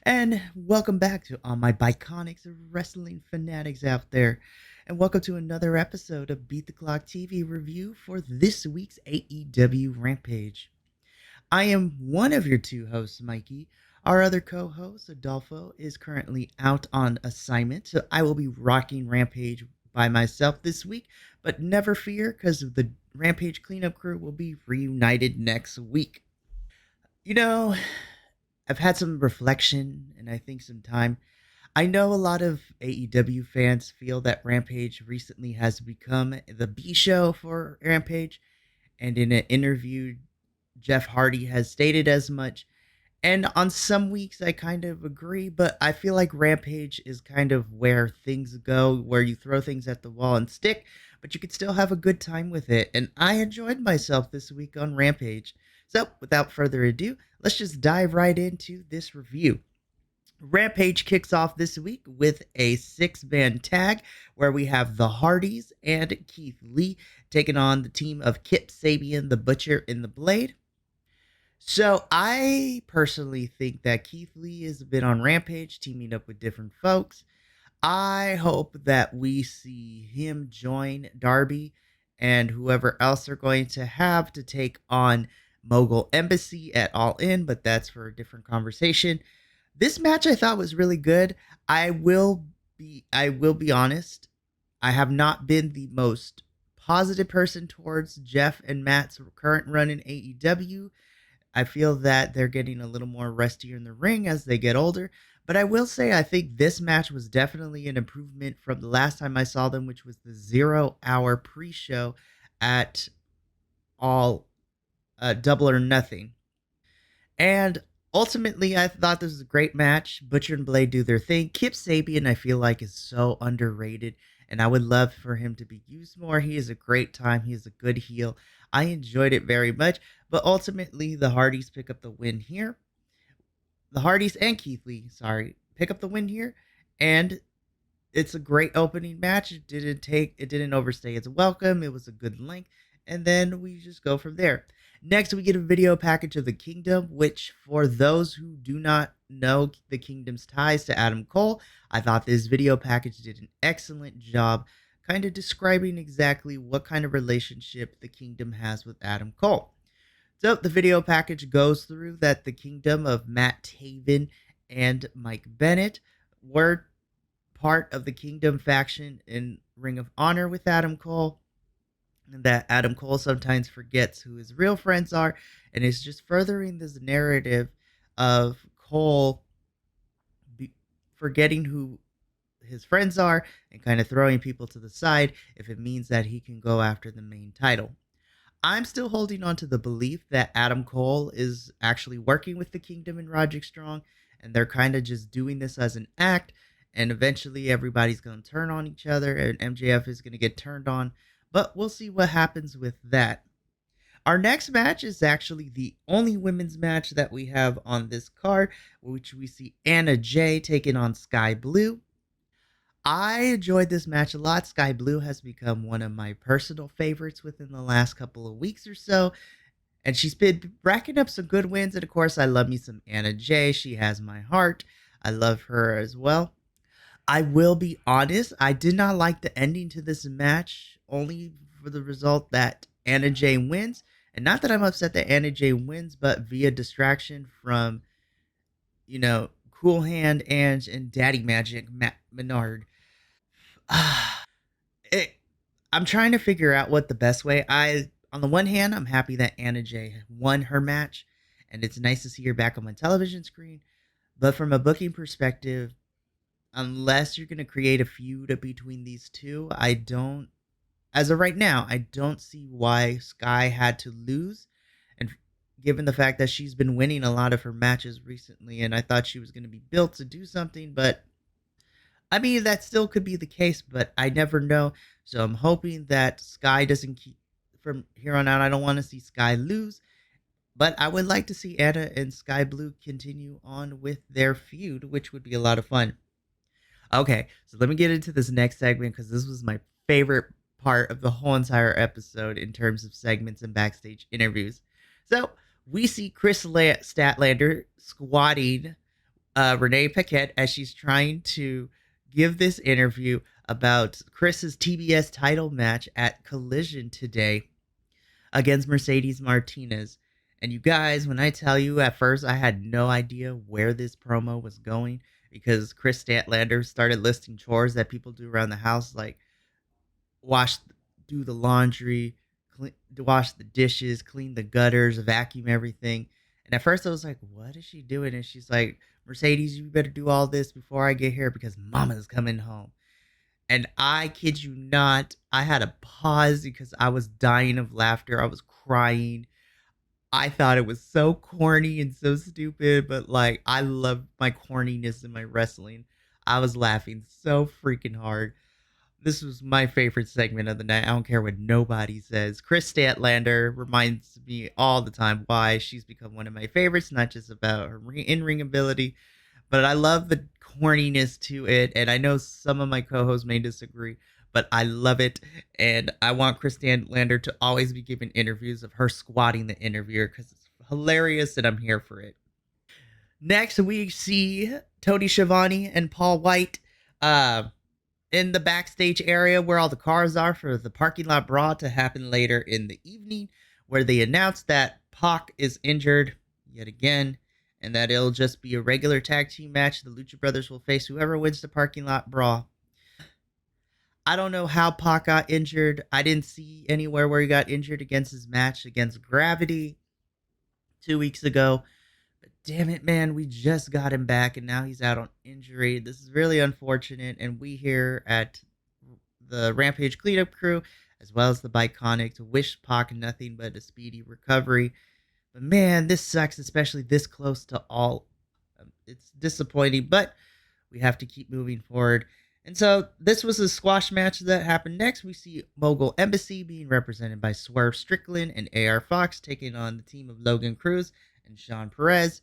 And welcome back to all my Bi-Conics Wrestling fanatics out there. And welcome to another episode of Beat the Clock TV review for this week's AEW Rampage. I am one of your two hosts, Mikey. Our other co-host, Adolfo, is currently out on assignment, so I will be rocking Rampage by myself this week. But never fear, because the Rampage cleanup crew will be reunited next week. You know, I've had some reflection and I think some time. I know a lot of AEW fans feel that Rampage recently has become the B show for Rampage, and in an interview, Jeff Hardy has stated as much. And on some weeks, I kind of agree, but I feel like Rampage is kind of where things go, where you throw things at the wall and stick, but you could still have a good time with it. And I enjoyed myself this week on Rampage. So, without further ado, let's just dive right into this review. Rampage kicks off this week with a six-man tag where we have the Hardys and Keith Lee taking on the team of Kip Sabian, the Butcher, and the Blade. So I personally think that Keith Lee has been on Rampage, teaming up with different folks. I hope that we see him join Darby and whoever else they're going to have to take on Mogul Embassy at All In, but that's for a different conversation. This match I thought was really good. I will be honest. I have not been the most positive person towards Jeff and Matt's current run in AEW. I feel that they're getting a little more rustier in the ring as they get older. But I will say I think this match was definitely an improvement from the last time I saw them, which was the 0 hour pre-show at All Double or Nothing. And ultimately, I thought this was a great match. Butcher and Blade do their thing. Kip Sabian, I feel like, is so underrated, and I would love for him to be used more. He is a great time. He is a good heel. I enjoyed it very much, but ultimately, the Hardys pick up the win here. The Hardys and Keith Lee, pick up the win here, and it's a great opening match. It didn't overstay its welcome. It was a good length, and then we just go from there. Next, we get a video package of the Kingdom, which for those who do not know the Kingdom's ties to Adam Cole, I thought this video package did an excellent job kind of describing exactly what kind of relationship the Kingdom has with Adam Cole. So the video package goes through that the Kingdom of Matt Taven and Mike Bennett were part of the Kingdom faction in Ring of Honor with Adam Cole, and that Adam Cole sometimes forgets who his real friends are, and is just furthering this narrative of Cole forgetting who his friends are and kind of throwing people to the side if it means that he can go after the main title. I'm still holding on to the belief that Adam Cole is actually working with the Kingdom and Roderick Strong, and they're kind of just doing this as an act, and eventually everybody's going to turn on each other, and MJF is going to get turned on, but we'll see what happens with that. Our next match is actually the only women's match that we have on this card, which we see Anna Jay taking on Sky Blue. I enjoyed this match a lot. Sky Blue has become one of my personal favorites within the last couple of weeks or so. And she's been racking up some good wins. And of course, I love me some Anna Jay. She has my heart. I love her as well. I will be honest, I did not like the ending to this match, only for the result that Anna Jay wins. And not that I'm upset that Anna Jay wins, but via distraction from, Cool Hand Ange and Daddy Magic Matt Menard. it, I'm trying to figure out what the best way. On the one hand, I'm happy that Anna Jay won her match, and it's nice to see her back on my television screen. But from a booking perspective, unless you're going to create a feud between these two, as of right now, I don't see why Sky had to lose. And given the fact that she's been winning a lot of her matches recently, and I thought she was going to be built to do something, but I mean, that still could be the case, but I never know. So I'm hoping that Sky doesn't keep, from here on out, I don't want to see Sky lose. But I would like to see Anna and Sky Blue continue on with their feud, which would be a lot of fun. Okay, so let me get into this next segment because this was my favorite part of the whole entire episode in terms of segments and backstage interviews. So we see Chris Statlander squatting Renee Paquette as she's trying to give this interview about Chris's TBS title match at Collision today against Mercedes Martinez. And you guys, when I tell you at first I had no idea where this promo was going because Chris Statlander started listing chores that people do around the house, like wash, do the laundry, clean, wash the dishes, clean the gutters, vacuum everything. And at first I was like, what is she doing? And she's like, Mercedes, you better do all this before I get here because mama's coming home. And I kid you not, I had a pause because I was dying of laughter. I was crying. I thought it was so corny and so stupid, but like I love my corniness in my wrestling. I was laughing so freaking hard. This was my favorite segment of the night. I don't care what nobody says. Chris Statlander reminds me all the time why she's become one of my favorites, not just about her in-ring ability, but I love the corniness to it. And I know some of my co-hosts may disagree, but I love it. And I want Chris Statlander to always be giving interviews of her squatting the interviewer because it's hilarious and I'm here for it. Next, we see Tony Schiavone and Paul White. In the backstage area where all the cars are for the parking lot brawl to happen later in the evening, where they announced that Pac is injured yet again, and that it'll just be a regular tag team match. The Lucha Brothers will face whoever wins the parking lot brawl. I don't know how Pac got injured. I didn't see anywhere where he got injured against his match against Gravity 2 weeks ago. Damn it, man, we just got him back and now he's out on injury. This is really unfortunate. And we here at the Rampage Cleanup Crew, as well as the Bi-Conics, wish Pac nothing but a speedy recovery. But man, this sucks, especially this close to all. It's disappointing, but we have to keep moving forward. And so this was a squash match that happened next. We see Mogul Embassy being represented by Swerve Strickland and AR Fox taking on the team of Logan Cruz and Sean Perez.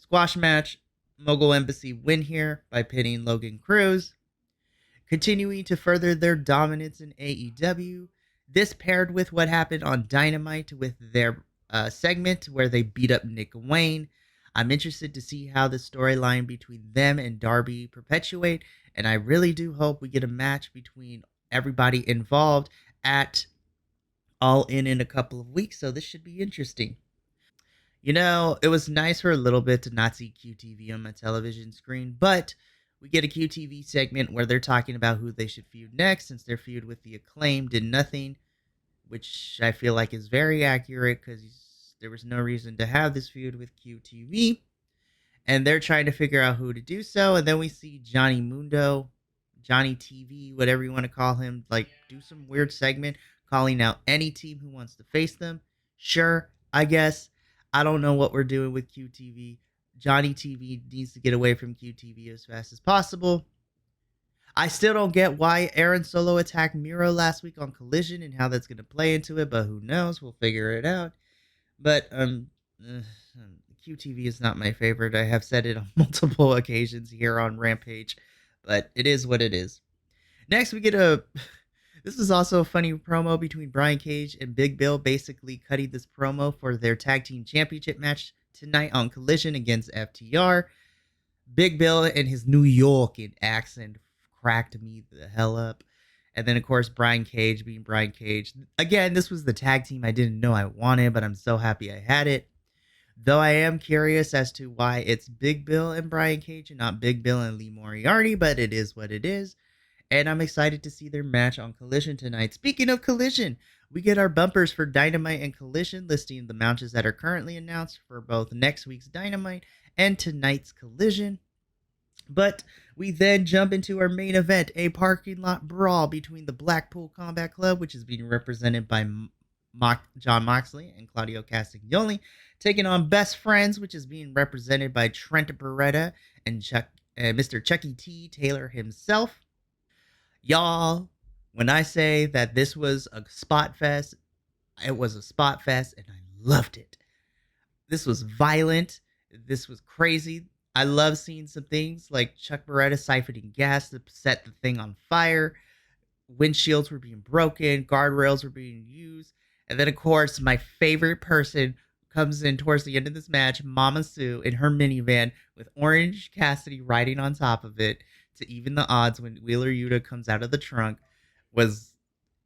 Squash match. Mogul Embassy win here by pinning Logan Cruz. Continuing to further their dominance in AEW. This paired with what happened on Dynamite with their segment where they beat up Nick Wayne. I'm interested to see how the storyline between them and Darby perpetuate, and I really do hope we get a match between everybody involved at All In a couple of weeks, so this should be interesting. You know, it was nice for a little bit to not see QTV on my television screen, but we get a QTV segment where they're talking about who they should feud next since their feud with the Acclaim did nothing, which I feel like is very accurate because there was no reason to have this feud with QTV. And they're trying to figure out who to do so. And then we see Johnny Mundo, Johnny TV, whatever you want to call him, like do some weird segment calling out any team who wants to face them. Sure, I guess. I don't know what we're doing with QTV. Johnny TV needs to get away from QTV as fast as possible. I still don't get why Aaron Solo attacked Miro last week on Collision and how that's going to play into it, but who knows? We'll figure it out. But QTV is not my favorite. I have said it on multiple occasions here on Rampage, but it is what it is. Next, we get a... This is also a funny promo between Brian Cage and Big Bill, basically cutting this promo for their tag team championship match tonight on Collision against FTR. Big Bill and his New York accent cracked me the hell up. And then, of course, Brian Cage being Brian Cage. Again, this was the tag team I didn't know I wanted, but I'm so happy I had it. Though I am curious as to why it's Big Bill and Brian Cage and not Big Bill and Lee Moriarty, but it is what it is. And I'm excited to see their match on Collision tonight. Speaking of Collision, we get our bumpers for Dynamite and Collision, listing the matches that are currently announced for both next week's Dynamite and tonight's Collision. But we then jump into our main event, a parking lot brawl between the Blackpool Combat Club, which is being represented by John Moxley and Claudio Castagnoli, taking on Best Friends, which is being represented by Trent Beretta and Mr. Chucky T. Taylor himself. Y'all, when I say that this was a spot fest, it was a spot fest and I loved it. This was violent. This was crazy. I love seeing some things like Chuck Beretta siphoning gas to set the thing on fire. Windshields were being broken. Guardrails were being used. And then, of course, my favorite person comes in towards the end of this match, Mama Sue in her minivan with Orange Cassidy riding on top of it to even the odds when Wheeler Yuta comes out of the trunk. Was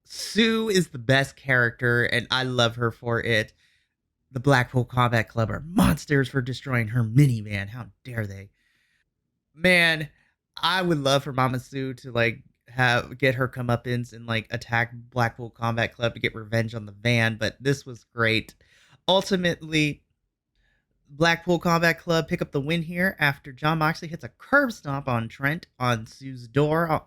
Sue is the best character, and I love her for it. The Blackpool Combat Club are monsters for destroying her minivan. How dare they? Man, I would love for Mama Sue to like have get her comeuppance and like attack Blackpool Combat Club to get revenge on the van, but this was great. Ultimately, Blackpool Combat Club pick up the win here after John Moxley hits a curb stomp on Trent on Sue's door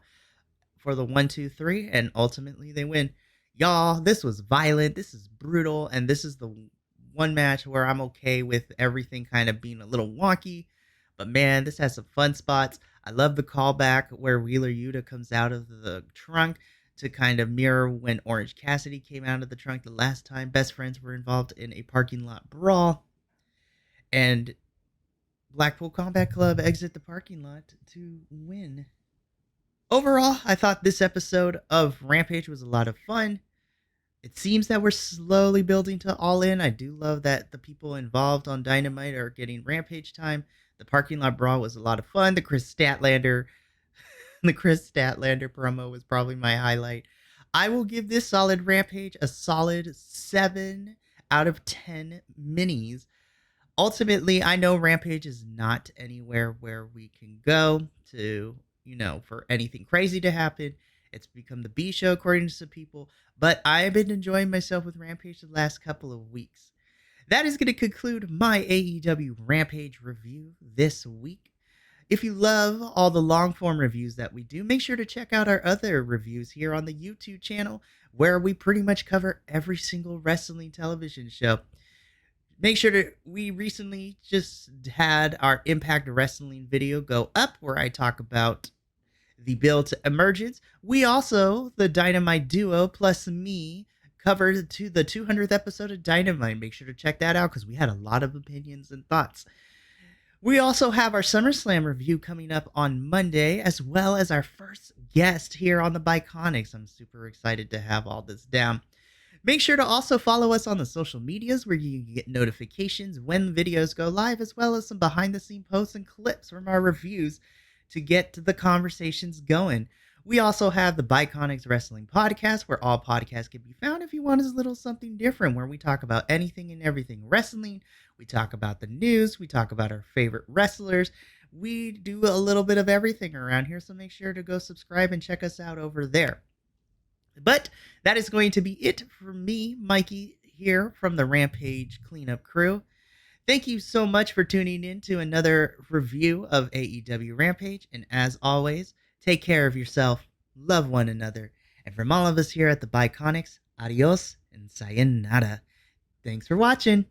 for the 1, 2, 3, and ultimately they win. Y'all, this was violent, this is brutal, and this is the one match where I'm okay with everything kind of being a little wonky. But man, this has some fun spots. I love the callback where Wheeler Yuta comes out of the trunk to kind of mirror when Orange Cassidy came out of the trunk the last time best friends were involved in a parking lot brawl. And Blackpool Combat Club exit the parking lot to win. Overall, I thought this episode of Rampage was a lot of fun. It seems that we're slowly building to All In. I do love that the people involved on Dynamite are getting Rampage time. The parking lot brawl was a lot of fun. The Chris Statlander promo was probably my highlight. I will give this solid Rampage a solid 7 out of 10 minis. Ultimately, I know Rampage is not anywhere where we can go to, for anything crazy to happen. It's become the B show according to some people, but I've been enjoying myself with Rampage the last couple of weeks. That is going to conclude my AEW Rampage review this week. If you love all the long form reviews that we do, make sure to check out our other reviews here on the YouTube channel, where we pretty much cover every single wrestling television show. Make sure we recently just had our Impact Wrestling video go up, where I talk about the build to Emergence. We also, the Dynamite duo plus me, covered to the 200th episode of Dynamite. Make sure to check that out because we had a lot of opinions and thoughts. We also have our SummerSlam review coming up on Monday, as well as our first guest here on the Bi-Conics. I'm super excited to have all this down. Make sure to also follow us on the social medias where you get notifications when videos go live, as well as some behind-the-scenes posts and clips from our reviews to get the conversations going. We also have the Bi-Conics Wrestling Podcast, where all podcasts can be found if you want a little something different, where we talk about anything and everything wrestling. We talk about the news. We talk about our favorite wrestlers. We do a little bit of everything around here, so make sure to go subscribe and check us out over there. But that is going to be it for me, Mikey, here from the Rampage Cleanup Crew. Thank you so much for tuning in to another review of AEW Rampage. And as always, take care of yourself, love one another, and from all of us here at the Bi-Conics, adios and sayonara. Thanks for watching.